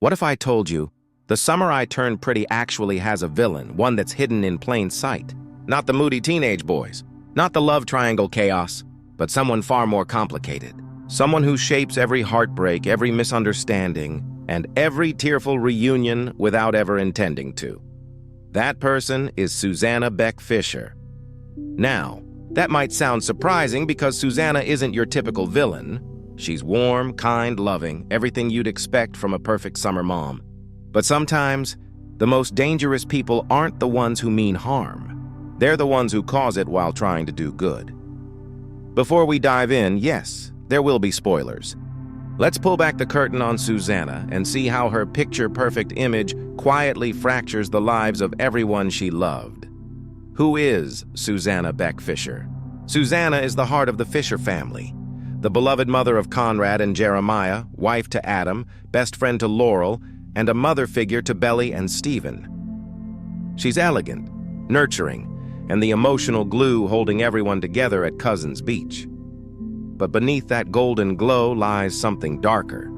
What if I told you, the summer I turned pretty actually has a villain, one that's hidden in plain sight? Not the moody teenage boys, not the love triangle chaos, but someone far more complicated. Someone who shapes every heartbreak, every misunderstanding, and every tearful reunion without ever intending to. That person is Susanna Beck Fisher. Now, that might sound surprising because Susanna isn't your typical villain. She's warm, kind, loving, everything you'd expect from a perfect summer mom. But sometimes, the most dangerous people aren't the ones who mean harm. They're the ones who cause it while trying to do good. Before we dive in, yes, there will be spoilers. Let's pull back the curtain on Susanna and see how her picture-perfect image quietly fractures the lives of everyone she loved. Who is Susanna Beck Fisher? Susanna is the heart of the Fisher family, the beloved mother of Conrad and Jeremiah, wife to Adam, best friend to Laurel, and a mother figure to Belly and Stephen. She's elegant, nurturing, and the emotional glue holding everyone together at Cousins Beach. But beneath that golden glow lies something darker.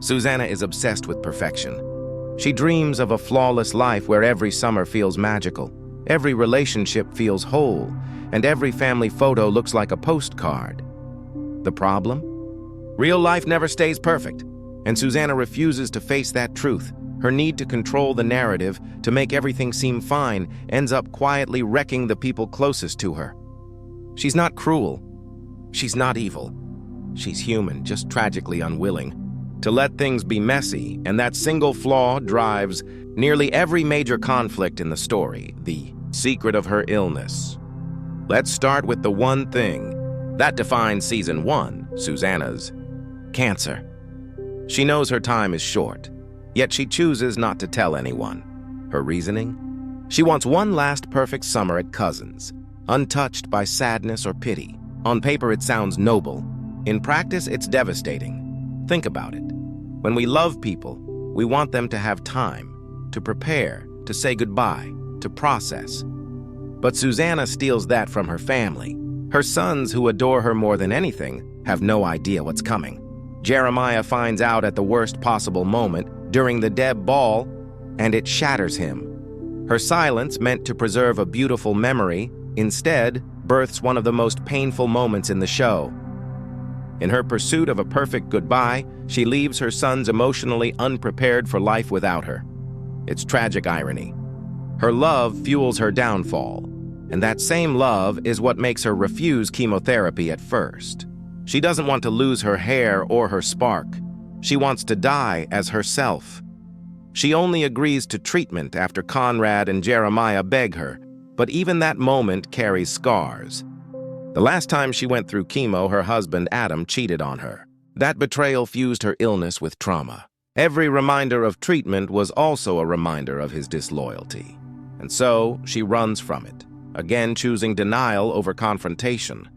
Susanna is obsessed with perfection. She dreams of a flawless life where every summer feels magical, every relationship feels whole, and every family photo looks like a postcard. The problem? Real life never stays perfect, and Susanna refuses to face that truth. Her need to control the narrative, to make everything seem fine, ends up quietly wrecking the people closest to her. She's not cruel. She's not evil. She's human, just tragically unwilling to let things be messy, and that single flaw drives nearly every major conflict in the story, the secret of her illness. Let's start with the one thing that defines Season 1, Susanna's cancer. She knows her time is short, yet she chooses not to tell anyone. Her reasoning? She wants one last perfect summer at Cousins, untouched by sadness or pity. On paper, it sounds noble. In practice, it's devastating. Think about it. When we love people, we want them to have time, to prepare, to say goodbye, to process. But Susanna steals that from her family. Her sons, who adore her more than anything, have no idea what's coming. Jeremiah finds out at the worst possible moment, during the Deb ball, and it shatters him. Her silence, meant to preserve a beautiful memory, instead births one of the most painful moments in the show. In her pursuit of a perfect goodbye, she leaves her sons emotionally unprepared for life without her. It's tragic irony. Her love fuels her downfall, and that same love is what makes her refuse chemotherapy at first. She doesn't want to lose her hair or her spark. She wants to die as herself. She only agrees to treatment after Conrad and Jeremiah beg her, but even that moment carries scars. The last time she went through chemo, her husband, Adam, cheated on her. That betrayal fused her illness with trauma. Every reminder of treatment was also a reminder of his disloyalty. And so, she runs from it, again choosing denial over confrontation.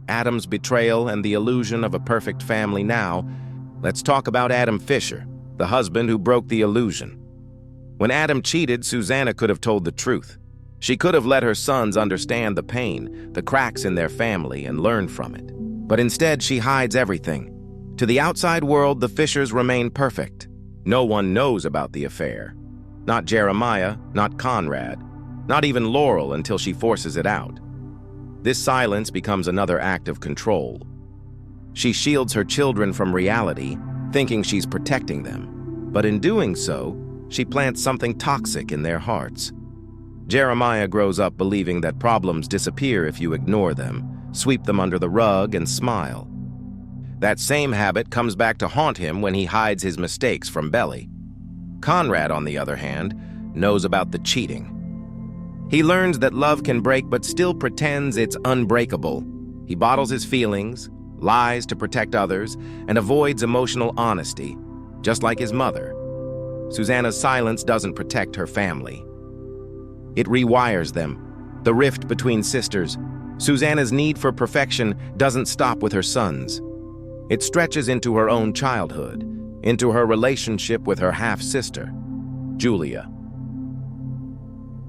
Adam's betrayal and the illusion of a perfect family now. Let's talk about Adam Fisher, the husband who broke the illusion. When Adam cheated, Susanna could have told the truth. She could have let her sons understand the pain, the cracks in their family, and learn from it. But instead, she hides everything. To the outside world, the Fishers remain perfect. No one knows about the affair. Not Jeremiah, not Conrad, not even Laurel until she forces it out. This silence becomes another act of control. She shields her children from reality, thinking she's protecting them. But in doing so, she plants something toxic in their hearts. Jeremiah grows up believing that problems disappear if you ignore them, sweep them under the rug, and smile. That same habit comes back to haunt him when he hides his mistakes from Belly. Conrad, on the other hand, knows about the cheating. He learns that love can break but still pretends it's unbreakable. He bottles his feelings, lies to protect others, and avoids emotional honesty, just like his mother. Susanna's silence doesn't protect her family. It rewires them. The rift between sisters. Susanna's need for perfection doesn't stop with her sons. It stretches into her own childhood, into her relationship with her half-sister, Julia.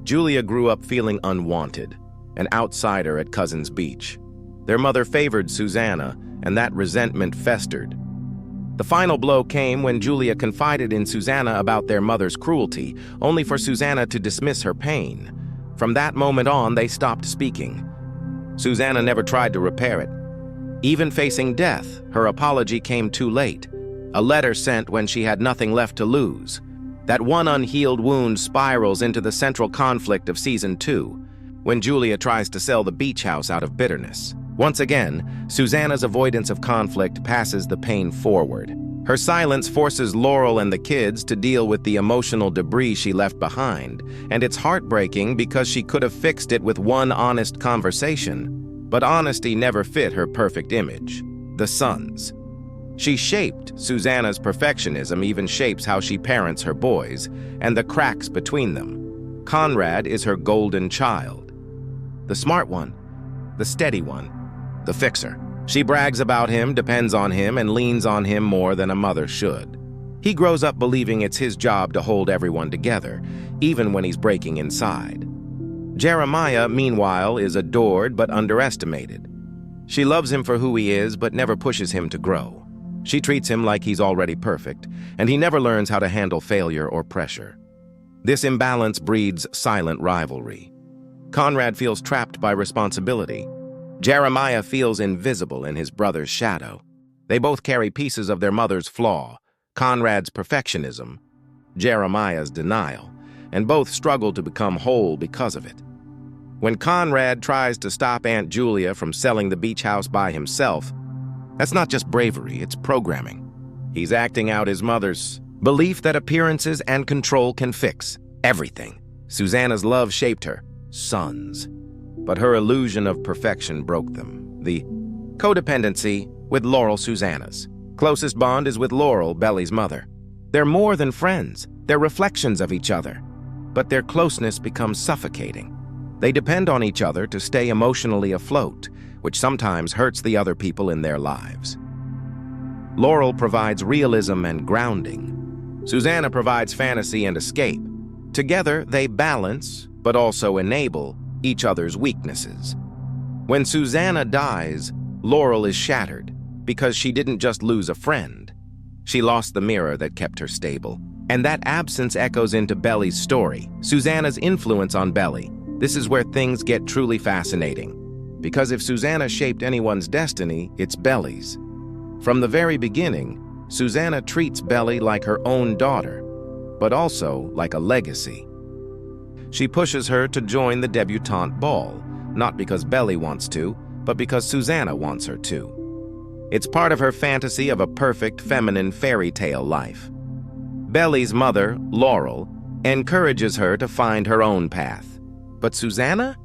Julia grew up feeling unwanted, an outsider at Cousins Beach. Their mother favored Susanna, and that resentment festered. The final blow came when Julia confided in Susanna about their mother's cruelty, only for Susanna to dismiss her pain. From that moment on, they stopped speaking. Susanna never tried to repair it. Even facing death, her apology came too late. A letter sent when she had nothing left to lose. That one unhealed wound spirals into the central conflict of Season 2, when Julia tries to sell the beach house out of bitterness. Once again, Susanna's avoidance of conflict passes the pain forward. Her silence forces Laurel and the kids to deal with the emotional debris she left behind, and it's heartbreaking because she could have fixed it with one honest conversation. But honesty never fit her perfect image, the sons. She shaped Susanna's perfectionism, even shapes how she parents her boys, and the cracks between them. Conrad is her golden child. The smart one, the steady one, the fixer. She brags about him, depends on him, and leans on him more than a mother should. He grows up believing it's his job to hold everyone together, even when he's breaking inside. Jeremiah, meanwhile, is adored but underestimated. She loves him for who he is, but never pushes him to grow. She treats him like he's already perfect, and he never learns how to handle failure or pressure. This imbalance breeds silent rivalry. Conrad feels trapped by responsibility. Jeremiah feels invisible in his brother's shadow. They both carry pieces of their mother's flaw, Conrad's perfectionism, Jeremiah's denial, and both struggle to become whole because of it. When Conrad tries to stop Aunt Julia from selling the beach house by himself, that's not just bravery, it's programming. He's acting out his mother's belief that appearances and control can fix everything. Susanna's love shaped her sons, but her illusion of perfection broke them. The codependency with Laurel, Susanna's closest bond is with Laurel, Belly's mother. They're more than friends, they're reflections of each other, but their closeness becomes suffocating. They depend on each other to stay emotionally afloat, which sometimes hurts the other people in their lives. Laurel provides realism and grounding. Susanna provides fantasy and escape. Together, they balance, but also enable, each other's weaknesses. When Susanna dies, Laurel is shattered because she didn't just lose a friend. She lost the mirror that kept her stable. And that absence echoes into Belly's story, Susanna's influence on Belly. This is where things get truly fascinating. Because if Susanna shaped anyone's destiny, it's Belly's. From the very beginning, Susanna treats Belly like her own daughter, but also like a legacy. She pushes her to join the debutante ball, not because Belly wants to, but because Susanna wants her to. It's part of her fantasy of a perfect feminine fairy tale life. Belly's mother, Laurel, encourages her to find her own path. But Susanna?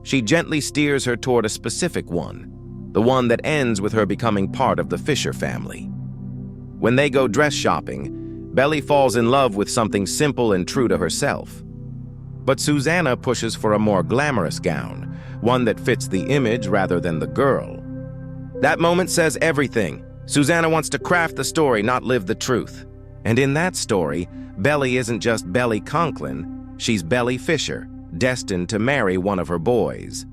She gently steers her toward a specific one, the one that ends with her becoming part of the Fisher family. When they go dress shopping, Belly falls in love with something simple and true to herself. But Susanna pushes for a more glamorous gown, one that fits the image rather than the girl. That moment says everything. Susanna wants to craft the story, not live the truth. And in that story, Belly isn't just Belly Conklin, she's Belly Fisher, destined to marry one of her boys.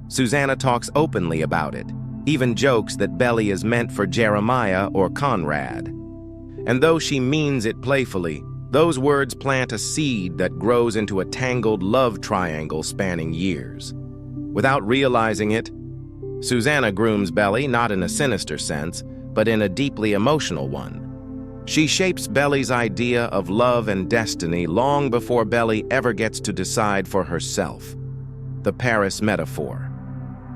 Susanna talks openly about it, even jokes that Belly is meant for Jeremiah or Conrad. And though she means it playfully, those words plant a seed that grows into a tangled love triangle spanning years. Without realizing it, Susanna grooms Belly not in a sinister sense, but in a deeply emotional one. She shapes Belly's idea of love and destiny long before Belly ever gets to decide for herself. The Paris metaphor.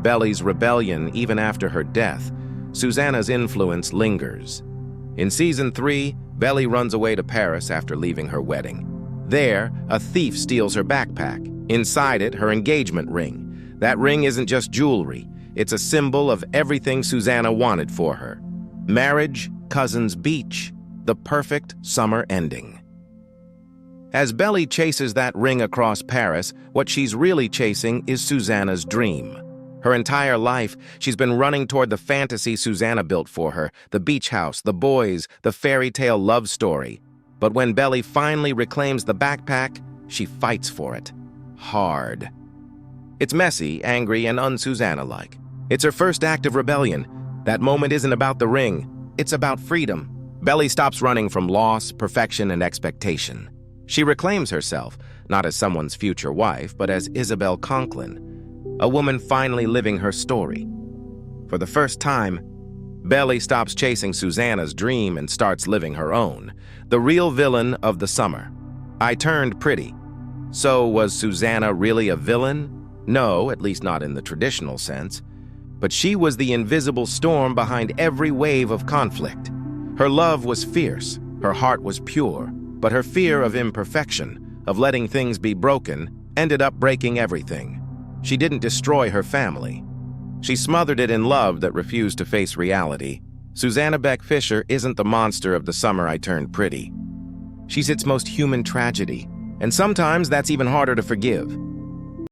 Belly's rebellion even after her death, Susanna's influence lingers. In Season 3, Belly runs away to Paris after leaving her wedding. There, a thief steals her backpack. Inside it, her engagement ring. That ring isn't just jewelry. It's a symbol of everything Susanna wanted for her. Marriage, cousins, beach, the perfect summer ending. As Belly chases that ring across Paris, what she's really chasing is Susanna's dream. Her entire life, she's been running toward the fantasy Susanna built for her, the beach house, the boys, the fairy tale love story. But when Belly finally reclaims the backpack, she fights for it. Hard. It's messy, angry, and un-Susanna-like. It's her first act of rebellion. That moment isn't about the ring. It's about freedom. Belly stops running from loss, perfection, and expectation. She reclaims herself, not as someone's future wife, but as Isabel Conklin, a woman finally living her story. For the first time, Belly stops chasing Susanna's dream and starts living her own, the real villain of the summer. I turned pretty. So was Susanna really a villain? No, at least not in the traditional sense. But she was the invisible storm behind every wave of conflict. Her love was fierce, her heart was pure, but her fear of imperfection, of letting things be broken, ended up breaking everything. She didn't destroy her family. She smothered it in love that refused to face reality. Susanna Beck Fisher isn't the monster of the summer I turned pretty. She's its most human tragedy, and sometimes that's even harder to forgive.